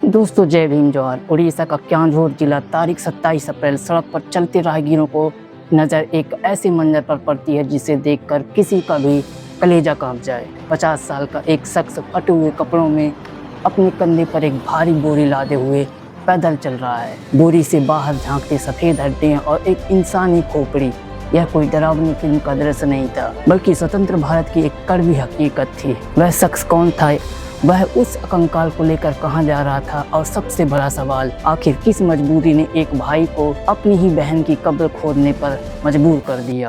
दोस्तों जय भीम जोहार। उड़ीसा का क्यांझोर जिला तारीख 27 अप्रैल सड़क पर चलते राहगीरों को नज़र एक ऐसे मंजर पर पड़ती है जिसे देखकर किसी का भी कलेजा कांप जाए। 50 साल का एक शख्स फटे हुए कपड़ों में अपने कंधे पर एक भारी बोरी लादे हुए पैदल चल रहा है। बोरी से बाहर झांकते सफ़ेद हड्डियां और एक इंसानी खोपड़ी। यह कोई डरावनी फिल्म का दृश्य नहीं था, बल्कि स्वतंत्र भारत की एक कड़वी हकीकत थी। वह शख्स कौन था, वह उस कंकाल को लेकर कहां जा रहा था, और सबसे बड़ा सवाल, आखिर किस मजबूरी ने एक भाई को अपनी ही बहन की कब्र खोदने पर मजबूर कर दिया।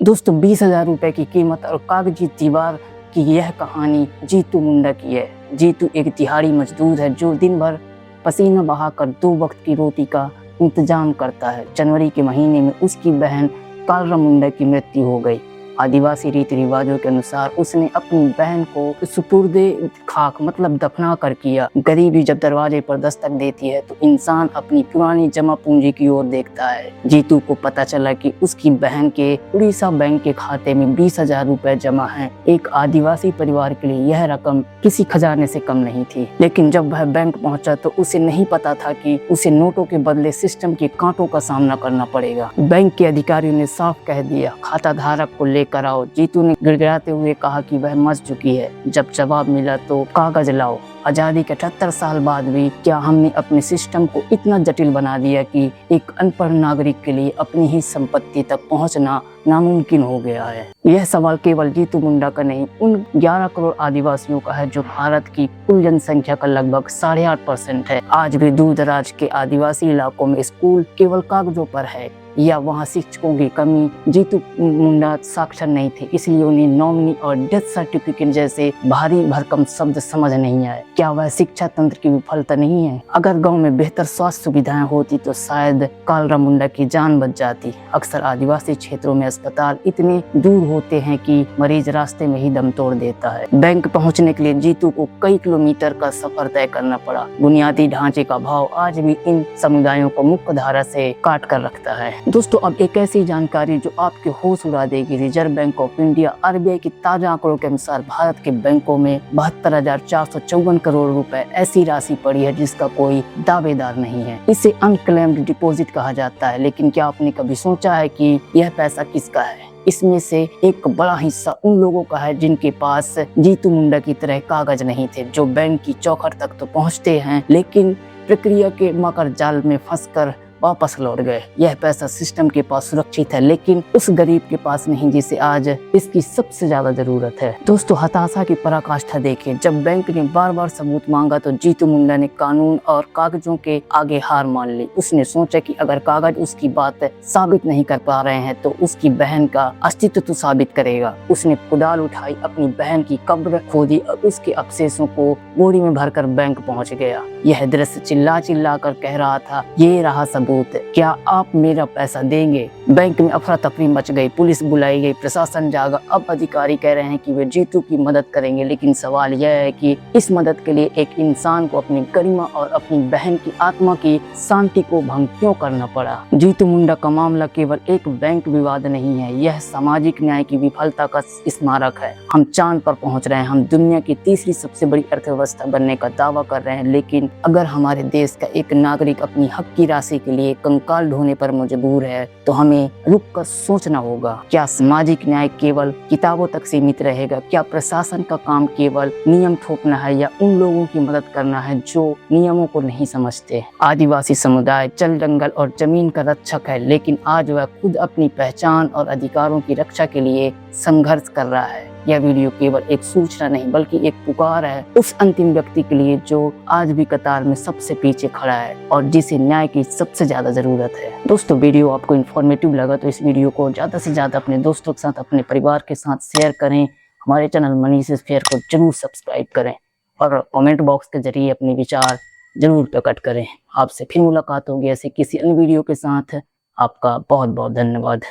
दोस्तों 20,000 रुपए की कीमत और कागजी दीवार की यह कहानी जीतू मुंडा की है। जीतू एक दिहाड़ी मजदूर है जो दिन भर पसीना बहाकर 2 वक्त की रोटी का इंतजाम करता है। जनवरी के महीने में उसकी बहन कालरा मुंडा की मृत्यु हो गई। आदिवासी रीति रिवाजों के अनुसार उसने अपनी बहन को सुपुर्दे खाक मतलब दफना कर किया। गरीबी जब दरवाजे पर दस्तक देती है तो इंसान अपनी पुरानी जमा पूंजी की ओर देखता है। जीतू को पता चला कि उसकी बहन के उड़ीसा बैंक के खाते में 20,000 रुपए जमा हैं। एक आदिवासी परिवार के लिए यह रकम किसी खजाने से कम नहीं थी। लेकिन जब वह बैंक पहुंचा तो उसे नहीं पता था कि उसे नोटों के बदले सिस्टम के कांटों का सामना करना पड़ेगा। बैंक के अधिकारियों ने साफ कह दिया, खाता धारक को कराओ। जीतू ने गिड़गिड़ाते हुए कहा कि वह मर चुकी है। जब जवाब मिला तो कागज लाओ। आजादी के 78 साल बाद भी क्या हमने अपने सिस्टम को इतना जटिल बना दिया कि एक अनपढ़ नागरिक के लिए अपनी ही संपत्ति तक पहुंचना नामुमकिन हो गया है। यह सवाल केवल जीतू मुंडा का नहीं, उन 11 करोड़ आदिवासियों का है जो भारत की कुल जनसंख्या का लगभग 8.5% है। आज भी दूर दराज के आदिवासी इलाकों में स्कूल केवल कागजों पर है या वहाँ शिक्षकों की कमी। जीतू मुंडा साक्षर नहीं थे, इसलिए उन्हें नॉमिनी और डेथ सर्टिफिकेट जैसे भारी भरकम शब्द समझ नहीं आए। क्या वह शिक्षा तंत्र की विफलता नहीं है? अगर गांव में बेहतर स्वास्थ्य सुविधाएं होती तो शायद कालरा मुंडा की जान बच जाती। अक्सर आदिवासी क्षेत्रों में अस्पताल इतने दूर होते हैं कि मरीज रास्ते में ही दम तोड़ देता है। बैंक पहुंचने के लिए जीतू को कई किलोमीटर का सफर तय करना पड़ा। बुनियादी ढांचे का अभाव आज भी इन समुदायों को मुख्य धारा से काट कर रखता है। दोस्तों अब एक ऐसी जानकारी जो आपके होश उड़ा देगी। Reserve bank of India RBI की ताजा आंकड़ों के अनुसार भारत के बैंकों में 72,454 करोड़ रुपए ऐसी राशि पड़ी है जिसका कोई दावेदार नहीं है। इसे अनक्लेम्ड डिपॉजिट कहा जाता है। लेकिन क्या आपने कभी सोचा है कि यह पैसा किसका है? इसमें से एक बड़ा हिस्सा उन लोगों का है जिनके पास जीतू मुंडा की तरह कागज नहीं थे, जो बैंक की चौखट तक तो पहुंचते हैं लेकिन प्रक्रिया के मकर जाल में फंसकर वापस लौट गए। यह पैसा सिस्टम के पास सुरक्षित है लेकिन उस गरीब के पास नहीं जिसे आज इसकी सबसे ज्यादा जरूरत है। दोस्तों हताशा की पराकाष्ठा देखिए। जब बैंक ने बार बार सबूत मांगा तो जीतू मुंडा ने कानून और कागजों के आगे हार मान ली। उसने सोचा कि अगर कागज उसकी बात साबित नहीं कर पा रहे हैं तो उसकी बहन का अस्तित्व तो साबित करेगा। उसने कुदाल उठाई, अपनी बहन की कब्र खोदी और उसके अवशेषों को बोरी में भरकर बैंक पहुंच गया। यह दृश्य चिल्ला चिल्ला कर कह रहा था, ये रहा सबूत, क्या आप मेरा पैसा देंगे? बैंक में अफरा तफरी मच गई, पुलिस बुलाई गई, प्रशासन जागा। अब अधिकारी कह रहे हैं कि वे जीतू की मदद करेंगे, लेकिन सवाल यह है कि इस मदद के लिए एक इंसान को अपनी गरिमा और अपनी बहन की आत्मा की शांति को भंग क्यों करना पड़ा? जीतू मुंडा का मामला केवल एक बैंक विवाद नहीं है, यह सामाजिक न्याय की विफलता का स्मारक है। हम चांद पर पहुंच रहे हैं, हम दुनिया की तीसरी सबसे बड़ी अर्थव्यवस्था बनने का दावा कर रहे हैं, लेकिन अगर हमारे देश का एक नागरिक अपनी हक की राशि के लिए कंकाल ढोने पर मजबूर है तो हमें रुक कर सोचना होगा। क्या सामाजिक न्याय केवल किताबों तक सीमित रहेगा? क्या प्रशासन का काम केवल नियम थोपना है या उन लोगों की मदद करना है जो नियमों को नहीं समझते? आदिवासी समुदाय जल, जंगल और जमीन का रक्षक है, लेकिन आज वह खुद अपनी पहचान और अधिकारों की रक्षा के लिए संघर्ष कर रहा है। यह वीडियो केवल एक सूचना नहीं बल्कि एक पुकार है उस अंतिम व्यक्ति के लिए जो आज भी कतार में सबसे पीछे खड़ा है और जिसे न्याय की सबसे ज्यादा जरूरत है। दोस्तों वीडियो आपको इन्फॉर्मेटिव लगा तो इस वीडियो को ज्यादा से ज्यादा अपने दोस्तों के साथ, अपने परिवार के साथ शेयर करें। हमारे चैनल मनी से फेयर को जरूर सब्सक्राइब करें और कमेंट बॉक्स के जरिए अपने विचार जरूर प्रकट करें। आपसे फिर मुलाकात होगी ऐसे किसी अन्य वीडियो के साथ। आपका बहुत बहुत धन्यवाद।